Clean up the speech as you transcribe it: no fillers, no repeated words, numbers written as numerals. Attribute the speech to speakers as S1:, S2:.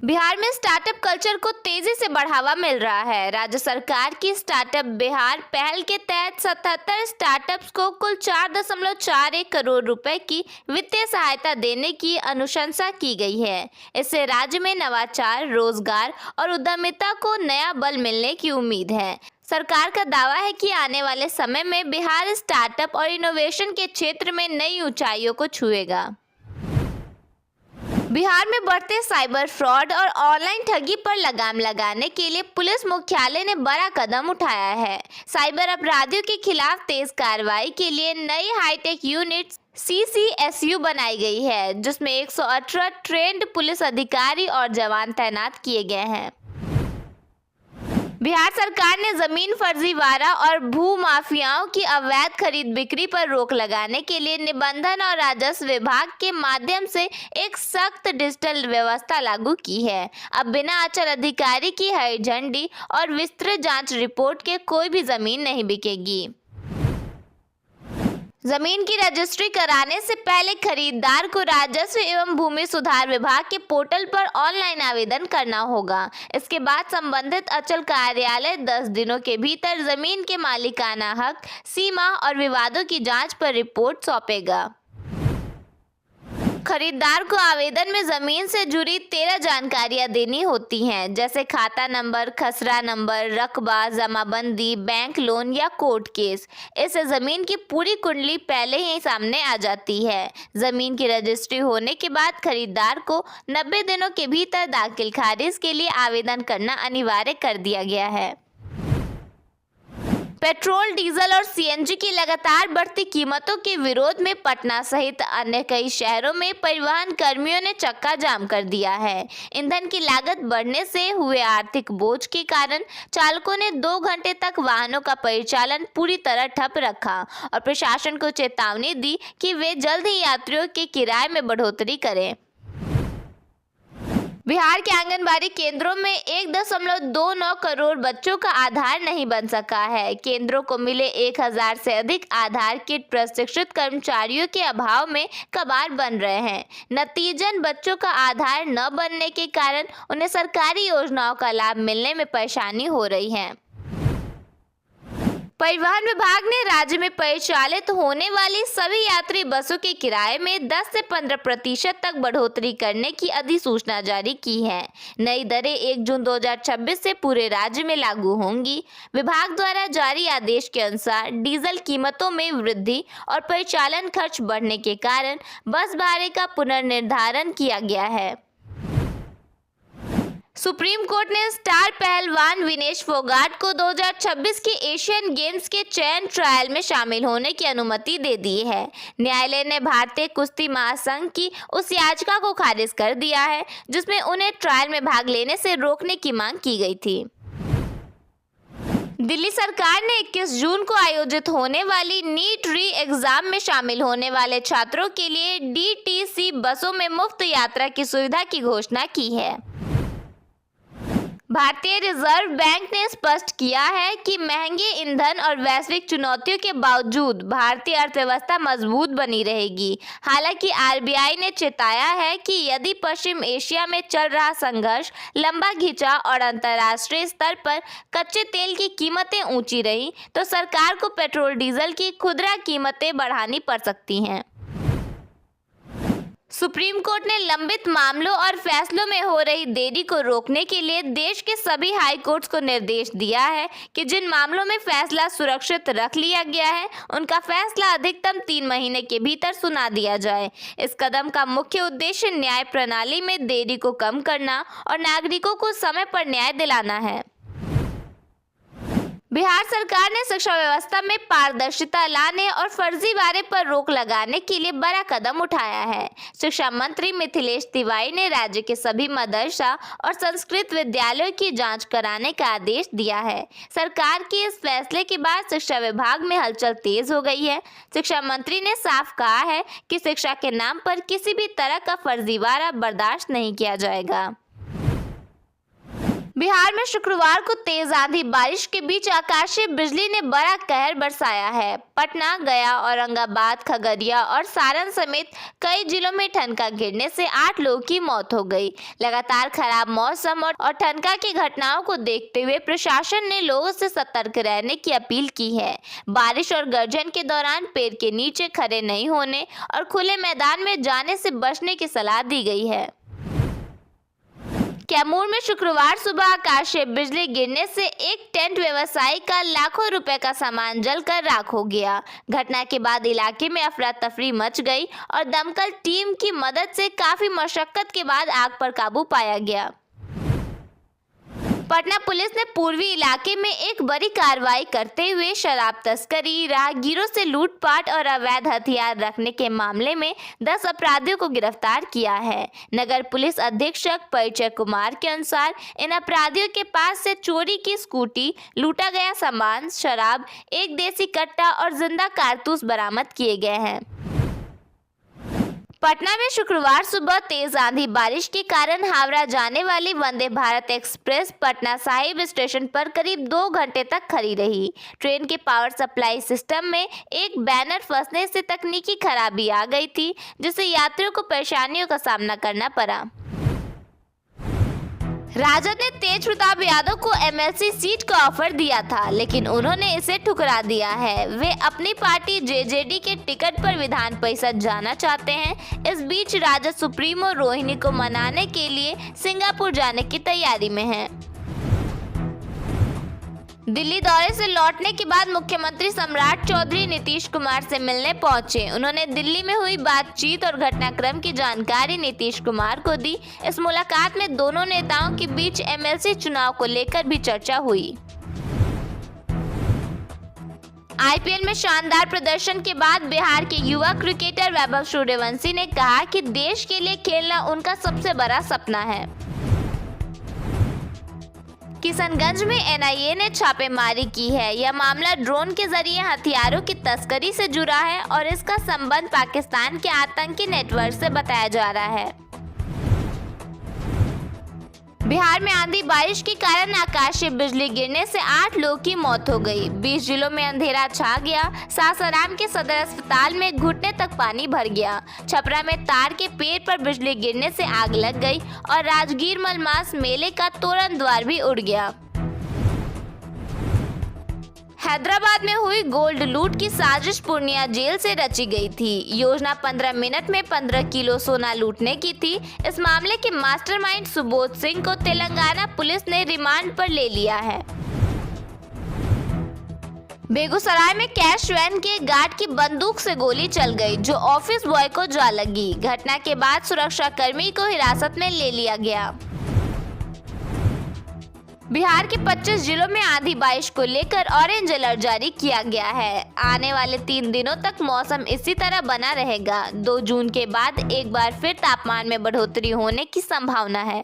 S1: बिहार में startup culture को तेजी से बढ़ावा मिल रहा है। राज्य सरकार की स्टार्टअप बिहार पहल के तहत 77 स्टार्टअप्स को कुल 4.41 करोड़ रुपए की वित्तीय सहायता देने की अनुशंसा की गई है। इससे राज्य में नवाचार, रोजगार और उद्यमिता को नया बल मिलने की उम्मीद है। सरकार का दावा है कि आने वाले समय में बिहार स्टार्टअप और इनोवेशन के क्षेत्र में नई ऊंचाइयों को छुएगा। बिहार में बढ़ते साइबर फ्रॉड और ऑनलाइन ठगी पर लगाम लगाने के लिए पुलिस मुख्यालय ने बड़ा कदम उठाया है। साइबर अपराधियों के खिलाफ तेज कार्रवाई के लिए नई हाईटेक यूनिट CCSU बनाई गई है, जिसमें 118 ट्रेंड पुलिस अधिकारी और जवान तैनात किए गए हैं। बिहार सरकार ने जमीन फर्जीवाड़ा और भू माफियाओं की अवैध खरीद बिक्री पर रोक लगाने के लिए निबंधन और राजस्व विभाग के माध्यम से एक सख्त डिजिटल व्यवस्था लागू की है। अब बिना अचल अधिकारी की हरी झंडी और विस्तृत जांच रिपोर्ट के कोई भी जमीन नहीं बिकेगी। जमीन की रजिस्ट्री कराने से पहले खरीदार को राजस्व एवं भूमि सुधार विभाग के पोर्टल पर ऑनलाइन आवेदन करना होगा। इसके बाद संबंधित अंचल कार्यालय 10 दिनों के भीतर जमीन के मालिकाना हक, सीमा और विवादों की जांच पर रिपोर्ट सौंपेगा। खरीदार को आवेदन में जमीन से जुड़ी 13 जानकारियां देनी होती हैं, जैसे खाता नंबर, खसरा नंबर, रकबा, जमाबंदी, बैंक लोन या कोर्ट केस। इससे जमीन की पूरी कुंडली पहले ही सामने आ जाती है। जमीन की रजिस्ट्री होने के बाद खरीदार को 90 दिनों के भीतर दाखिल खारिज के लिए आवेदन करना अनिवार्य कर दिया गया है। पेट्रोल, डीजल और CNG की लगातार बढ़ती कीमतों के विरोध में पटना सहित अन्य कई शहरों में परिवहन कर्मियों ने चक्का जाम कर दिया है। ईंधन की लागत बढ़ने से हुए आर्थिक बोझ के कारण चालकों ने 2 घंटे तक वाहनों का परिचालन पूरी तरह ठप रखा और प्रशासन को चेतावनी दी कि वे जल्द ही यात्रियों के किराए में बढ़ोतरी करें। बिहार के आंगनबाड़ी केंद्रों में 1.29 करोड़ बच्चों का आधार नहीं बन सका है। केंद्रों को मिले 1000 से अधिक आधार किट प्रशिक्षित कर्मचारियों के अभाव में कबाड़ बन रहे हैं। नतीजन बच्चों का आधार न बनने के कारण उन्हें सरकारी योजनाओं का लाभ मिलने में परेशानी हो रही है। परिवहन विभाग ने राज्य में परिचालित होने वाली सभी यात्री बसों के किराए में 10 से 15% तक बढ़ोतरी करने की अधिसूचना जारी की है। नई दरें 1 जून 2026 से पूरे राज्य में लागू होंगी। विभाग द्वारा जारी आदेश के अनुसार डीजल कीमतों में वृद्धि और परिचालन खर्च बढ़ने के कारण बस भाड़े का पुनर्निर्धारण किया गया है। सुप्रीम कोर्ट ने स्टार पहलवान विनेश फोगाट को 2026 के एशियन गेम्स के चयन ट्रायल में शामिल होने की अनुमति दे दी है। न्यायालय ने भारतीय कुश्ती महासंघ की उस याचिका को खारिज कर दिया है, जिसमें उन्हें ट्रायल में भाग लेने से रोकने की मांग की गई थी। दिल्ली सरकार ने 21 जून को आयोजित होने वाली नीट री एग्जाम में शामिल होने वाले छात्रों के लिए DTC बसों में मुफ्त यात्रा की सुविधा की घोषणा की है। भारतीय रिजर्व बैंक ने स्पष्ट किया है कि महंगे ईंधन और वैश्विक चुनौतियों के बावजूद भारतीय अर्थव्यवस्था मजबूत बनी रहेगी। हालांकि RBI ने चेताया है कि यदि पश्चिम एशिया में चल रहा संघर्ष लंबा खिंचा और अंतर्राष्ट्रीय स्तर पर कच्चे तेल की कीमतें ऊंची रही तो सरकार को पेट्रोल डीजल की खुदरा कीमतें बढ़ानी पड़ सकती हैं। सुप्रीम कोर्ट ने लंबित मामलों और फैसलों में हो रही देरी को रोकने के लिए देश के सभी हाई कोर्ट्स को निर्देश दिया है कि जिन मामलों में फैसला सुरक्षित रख लिया गया है, उनका फैसला अधिकतम 3 महीने के भीतर सुना दिया जाए। इस कदम का मुख्य उद्देश्य न्याय प्रणाली में देरी को कम करना और नागरिकों को समय पर न्याय दिलाना है। बिहार सरकार ने शिक्षा व्यवस्था में पारदर्शिता लाने और फर्जीवाड़े पर रोक लगाने के लिए बड़ा कदम उठाया है। शिक्षा मंत्री मिथिलेश तिवारी ने राज्य के सभी मदरसा और संस्कृत विद्यालयों की जांच कराने का आदेश दिया है। सरकार के इस फैसले के बाद शिक्षा विभाग में हलचल तेज हो गई है। शिक्षा मंत्री ने साफ कहा है कि शिक्षा के नाम पर किसी भी तरह का फर्जीवाड़ा बर्दाश्त नहीं किया जाएगा। बिहार में शुक्रवार को तेज आंधी बारिश के बीच आकाशीय बिजली ने बड़ा कहर बरसाया है। पटना, गया, औरंगाबाद, खगड़िया और सारण समेत कई जिलों में ठनका गिरने से 8 लोगों की मौत हो गई। लगातार खराब मौसम और ठनका की घटनाओं को देखते हुए प्रशासन ने लोगों से सतर्क रहने की अपील की है। बारिश और गर्जन के दौरान पेड़ के नीचे खड़े नहीं होने और खुले मैदान में जाने से बचने की सलाह दी गई है। कैमूर में शुक्रवार सुबह आकाशीय बिजली गिरने से एक टेंट व्यवसायी का लाखों रुपए का सामान जलकर राख हो गया। घटना के बाद इलाके में अफरा तफरी मच गई और दमकल टीम की मदद से काफी मशक्कत के बाद आग पर काबू पाया गया। पटना पुलिस ने पूर्वी इलाके में एक बड़ी कार्रवाई करते हुए शराब तस्करी, राहगीरों से लूटपाट और अवैध हथियार रखने के मामले में 10 अपराधियों को गिरफ्तार किया है। नगर पुलिस अधीक्षक परिचय कुमार के अनुसार इन अपराधियों के पास से चोरी की स्कूटी, लूटा गया सामान, शराब, एक देसी कट्टा और जिंदा कारतूस बरामद किए गए हैं। पटना में शुक्रवार सुबह तेज आंधी बारिश के कारण हावड़ा जाने वाली वंदे भारत एक्सप्रेस पटना साहिब स्टेशन पर करीब 2 घंटे तक खड़ी रही। ट्रेन के पावर सप्लाई सिस्टम में एक बैनर फंसने से तकनीकी खराबी आ गई थी, जिससे यात्रियों को परेशानियों का सामना करना पड़ा। राजद ने तेज प्रताप यादव को एमएलसी सीट का ऑफर दिया था, लेकिन उन्होंने इसे ठुकरा दिया है। वे अपनी पार्टी जेजेडी के टिकट पर विधान परिषद जाना चाहते हैं। इस बीच राजद सुप्रीमो रोहिणी को मनाने के लिए सिंगापुर जाने की तैयारी में हैं। दिल्ली दौरे से लौटने के बाद मुख्यमंत्री सम्राट चौधरी नीतीश कुमार से मिलने पहुंचे। उन्होंने दिल्ली में हुई बातचीत और घटनाक्रम की जानकारी नीतीश कुमार को दी। इस मुलाकात में दोनों नेताओं के बीच एमएलसी चुनाव को लेकर भी चर्चा हुई। आईपीएल में शानदार प्रदर्शन के बाद बिहार के युवा क्रिकेटर वैभव सूर्यवंशी ने कहा कि देश के लिए खेलना उनका सबसे बड़ा सपना है। किशनगंज में एनआईए ने छापेमारी की है। यह मामला ड्रोन के जरिए हथियारों की तस्करी से जुड़ा है और इसका संबंध पाकिस्तान के आतंकी नेटवर्क से बताया जा रहा है। बिहार में आंधी बारिश के कारण आकाशीय बिजली गिरने से 8 लोगों की मौत हो गई। 20 जिलों में अंधेरा छा गया। सासाराम के सदर अस्पताल में घुटने तक पानी भर गया। छपरा में तार के पेड़ पर बिजली गिरने से आग लग गई और राजगीर मलमास मेले का तोरण द्वार भी उड़ गया। हैदराबाद में हुई गोल्ड लूट की साजिश पूर्णिया जेल से रची गई थी। योजना 15 मिनट में 15 किलो सोना लूटने की थी। इस मामले के मास्टरमाइंड सुबोध सिंह को तेलंगाना पुलिस ने रिमांड पर ले लिया है। बेगूसराय में कैश वैन के गार्ड की बंदूक से गोली चल गई, जो ऑफिस बॉय को जा लगी। घटना के बाद सुरक्षा कर्मी को हिरासत में ले लिया गया। बिहार के 25 जिलों में आंधी बारिश को लेकर ऑरेंज अलर्ट जारी किया गया है। आने वाले 3 दिनों तक मौसम इसी तरह बना रहेगा। 2 जून के बाद एक बार फिर तापमान में बढ़ोतरी होने की संभावना है।